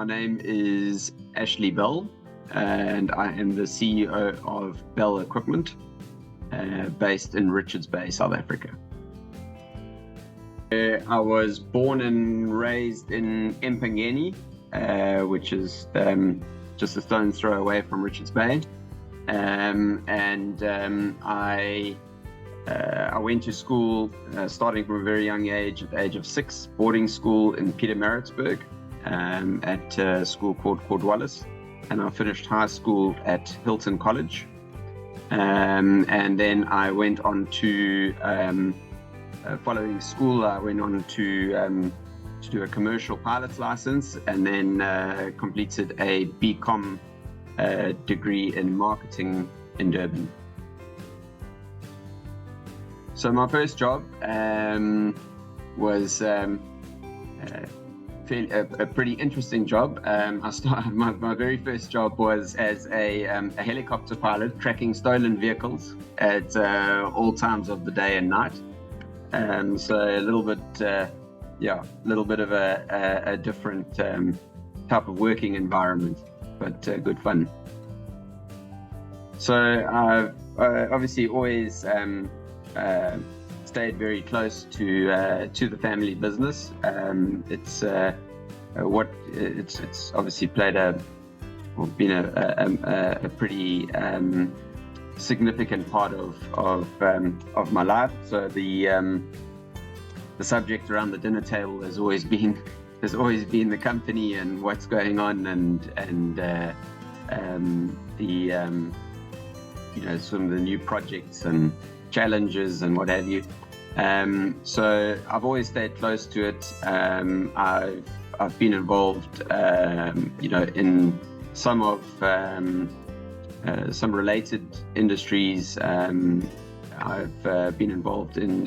my name is Ashley Bell, and I am the CEO of Bell Equipment, based in Richards Bay, South Africa. I was born and raised in Empangeni, which is just a stone's throw away from Richards Bay, I went to school starting from a very young age, at the age of 6, boarding school in Pietermaritzburg at a school called Cornwallis, and I finished high school at Hilton College, and then I went on to following school. I went on to do a commercial pilot's license, and then completed a BCom degree in marketing in Durban. So my first job was a pretty interesting job. My very first job was as a helicopter pilot, tracking stolen vehicles at all times of the day and night. So a little bit of a different type of working environment, but good fun. So I've obviously always stayed very close to the family business. It's obviously been a pretty significant part of my life. So the subject around the dinner table has always been the company and what's going on, and some of the new projects and challenges and what have you. So I've always stayed close to it. I've been involved, in some related industries. I've been involved in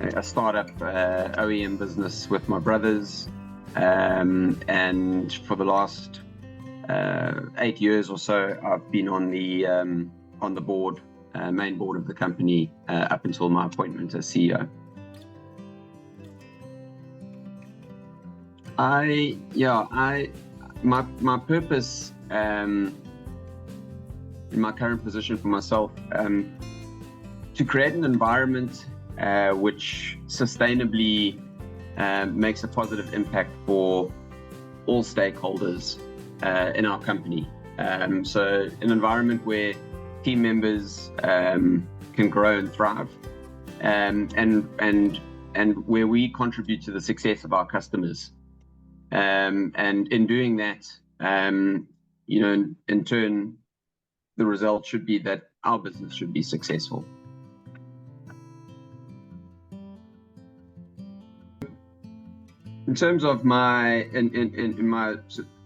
a startup OEM business with my brothers, and for the last 8 years or so, I've been on the board, main board of the company, up until my appointment as CEO. My purpose in my current position for myself, to create an environment which sustainably makes a positive impact for all stakeholders in our company. So an environment where team members can grow and thrive, and where we contribute to the success of our customers, and in doing that, in turn, the result should be that our business should be successful. In terms of my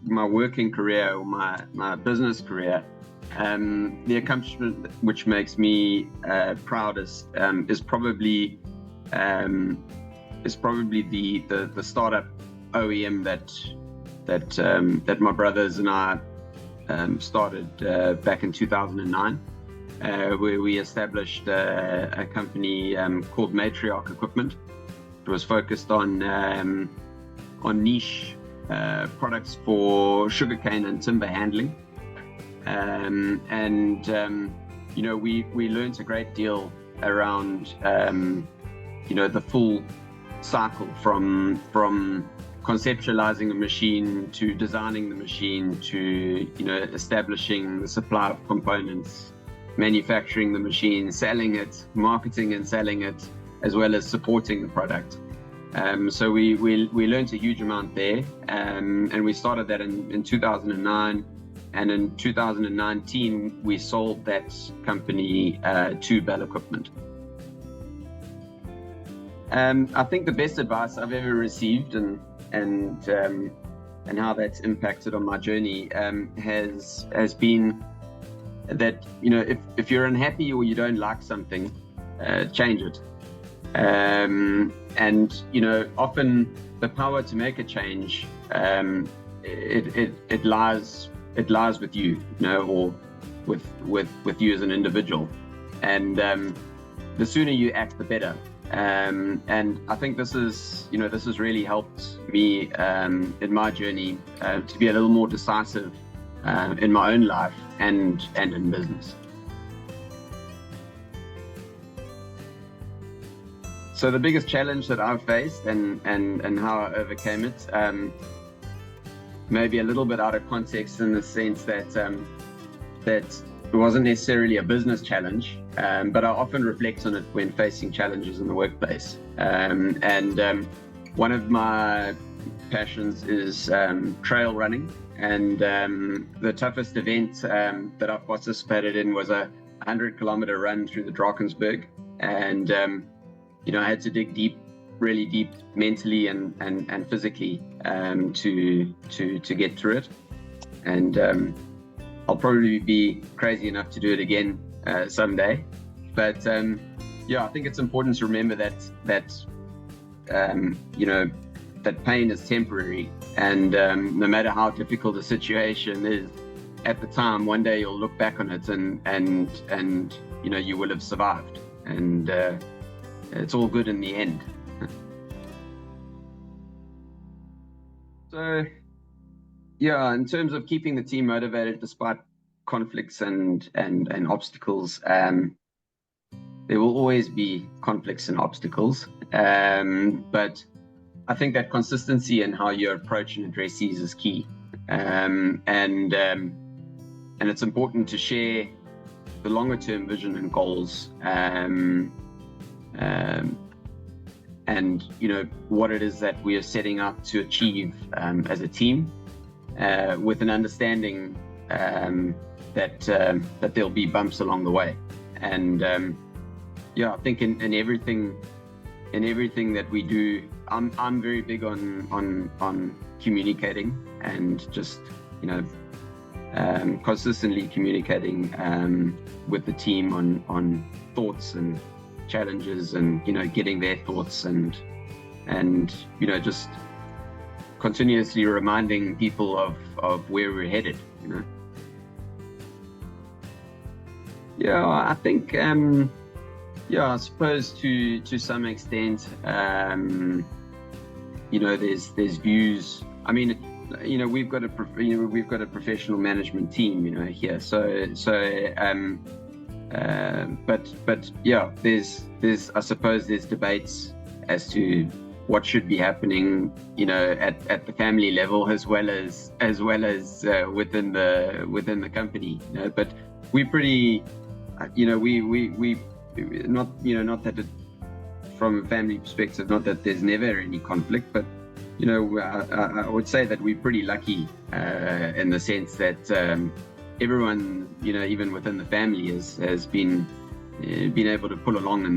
working career, or my business career, the accomplishment which makes me proudest is probably the startup OEM that my brothers and I started back in 2009, where we established a company called Matriarch Equipment. It was focused on niche products for sugarcane and timber handling. We learned a great deal around the full cycle, from conceptualizing a machine to designing the machine to establishing the supply of components, manufacturing the machine, selling it, marketing and selling it, as well as supporting the product. So we learned a huge amount there, and we started that in 2009. And in 2019, we sold that company to Bell Equipment. I think the best advice I've ever received, and how that's impacted on my journey, has been that if you're unhappy or you don't like something, change it. Often the power to make a change, it lies with you, or with you as an individual. And the sooner you act, the better. And I think this has really helped me in my journey to be a little more decisive in my own life and in business. So the biggest challenge that I've faced and how I overcame it, maybe a little bit out of context in the sense that it wasn't necessarily a business challenge, but I often reflect on it when facing challenges in the workplace. And one of my passions is trail running, and the toughest event that I've participated in was a 100-kilometer run through the Drakensberg, and I had to dig deep, really deep, mentally and physically to get through it. And I'll probably be crazy enough to do it again someday. But I think it's important to remember that pain is temporary, and no matter how difficult a situation is at the time, one day you'll look back on it and you will have survived, and it's all good in the end. So in terms of keeping the team motivated despite conflicts and obstacles, there will always be conflicts and obstacles, but I think that consistency in how you approach and address these is key, and it's important to share the longer term vision and goals, and what it is that we are setting out to achieve as a team, with an understanding that there'll be bumps along the way. And I think in everything that we do, I'm very big on communicating and just consistently communicating with the team on thoughts and challenges, and getting their thoughts, and just continuously reminding people of where we're headed. I think I suppose to some extent, there's views. I mean, we've got a professional management team here, there's I suppose there's debates as to what should be happening at the family level, as well as within the company. But we pretty we not that it, from a family perspective, not that there's never any conflict, but I would say that we're pretty lucky in the sense that everyone, even within the family, has been able to pull along in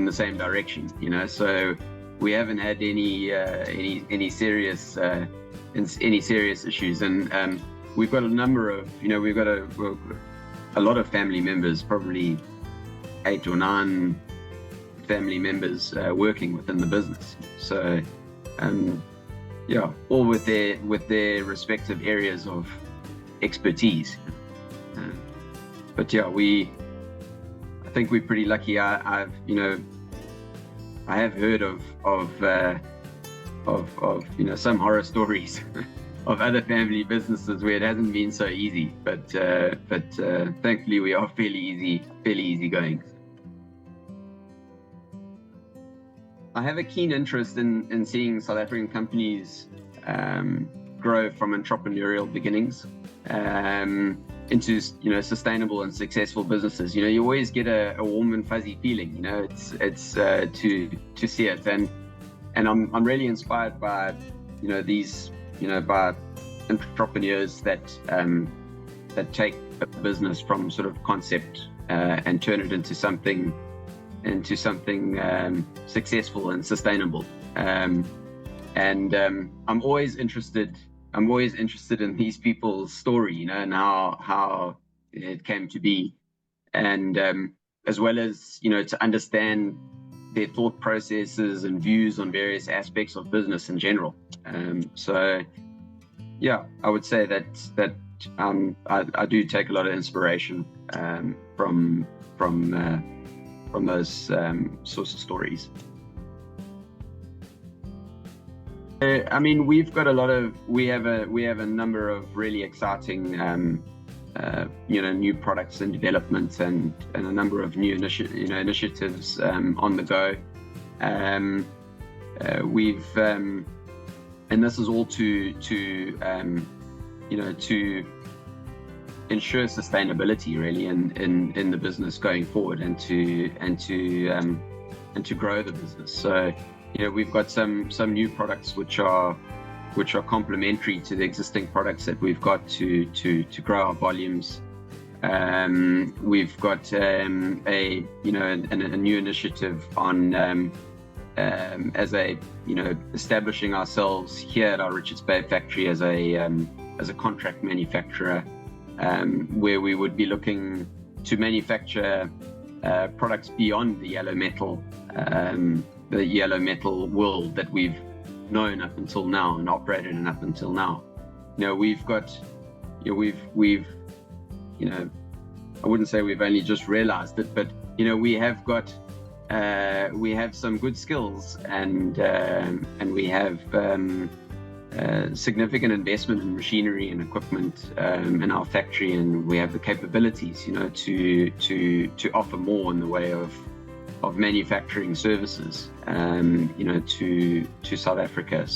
the same direction. So we haven't had any serious issues, and we've got a number of we've got a lot of family members, probably 8 or 9 family members working within the business. So all with their respective areas of expertise. I think we're pretty lucky. I have heard of some horror stories of other family businesses where it hasn't been so easy, but thankfully we are fairly easy going. I have a keen interest in seeing South African companies grow from entrepreneurial beginnings into sustainable and successful businesses. You always get a warm and fuzzy feeling. It's to see it, and I'm really inspired by these by entrepreneurs that take a business from sort of concept and turn it into something successful and sustainable. And I'm always interested in these people's story, and how it came to be, and as well as to understand their thought processes and views on various aspects of business in general. I would say that I do take a lot of inspiration from sorts of stories. I mean, we have a number of really exciting new products and developments, and a number of new initiatives on the go. And this is all to ensure sustainability really in the business going forward, and to grow the business. So we've got some new products which are complementary to the existing products that we've got to grow our volumes. We've got a new initiative on establishing ourselves here at our Richards Bay factory as a contract manufacturer, where we would be looking to manufacture products beyond the yellow metal world that we've known up until now and operated in up until now. We've got, we've I wouldn't say we've only just realized it, but we have got we have some good skills, and we have significant investment in machinery and equipment in our factory, and we have the capabilities to offer more in the way of manufacturing services to South Africa.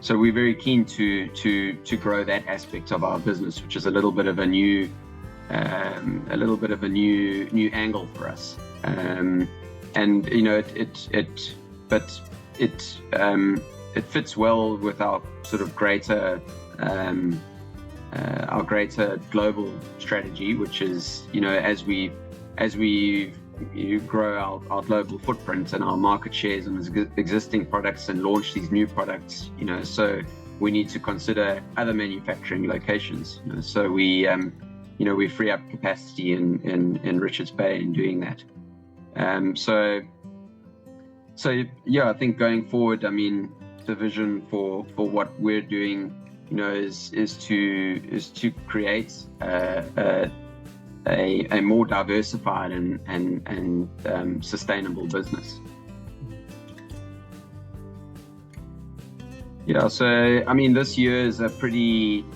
So we're very keen to grow that aspect of our business, which is a little bit of a new angle for us. It fits well with our sort of greater global strategy, which is as we grow our global footprint and our market shares and existing products and launch these new products, so we need to consider other manufacturing locations. So we free up capacity in Richards Bay in doing that. I think going forward, I mean, the vision for what we're doing, is to create a more diversified and sustainable business. So I mean, this year is a pretty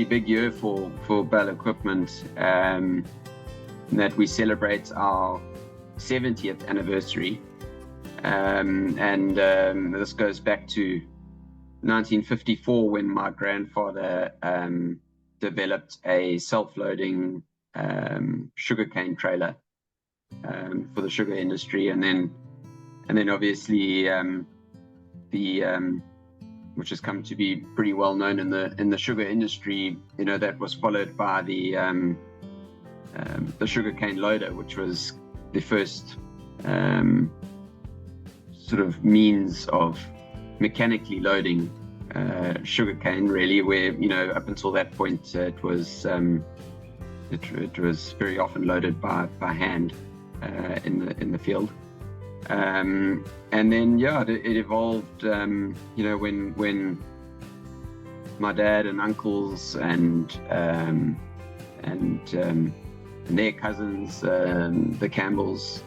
big year for Bell Equipment, in that we celebrate our 70th anniversary, and this goes back to 1954, when my grandfather developed a self-loading sugarcane trailer for the sugar industry, and then obviously which has come to be pretty well known in the sugar industry, that was followed by the sugarcane loader, which was the first sort of means of mechanically loading sugarcane, really, where up until that point it was very often loaded by hand in the field. And then it evolved when my dad and uncles and their cousins, the Campbells,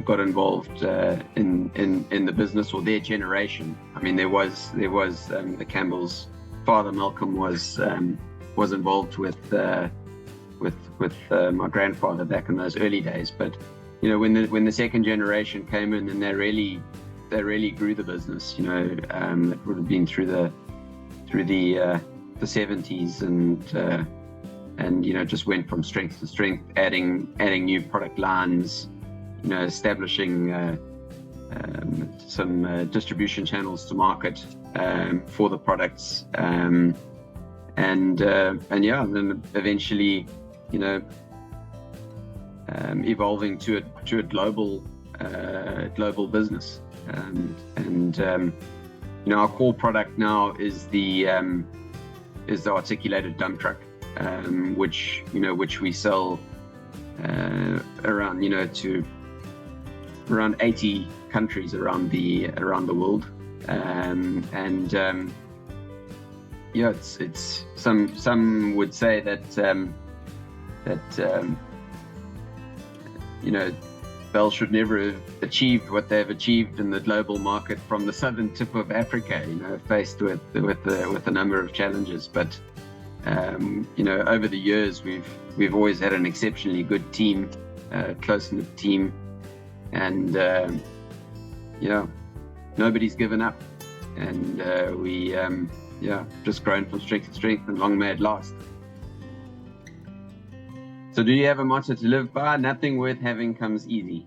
got involved in the business, or their generation. I mean, there was the Campbells' father, Malcolm, was involved with my grandfather back in those early days. But when the second generation came in, and they really grew the business. It would have been through the 70s, and just went from strength to strength, adding new product lines, establishing some distribution channels to market for the products, and then eventually evolving to a global business. Our core product now is the articulated dump truck, which we sell around to around 80 countries around the world, it's some would say that Bell should never have achieved what they've achieved in the global market from the southern tip of Africa, faced with a number of challenges. But over the years, we've always had an exceptionally good team, close-knit team, and nobody's given up, and we just grown from strength to strength, and long may it last. So do you have a motto to live by? Nothing worth having comes easy.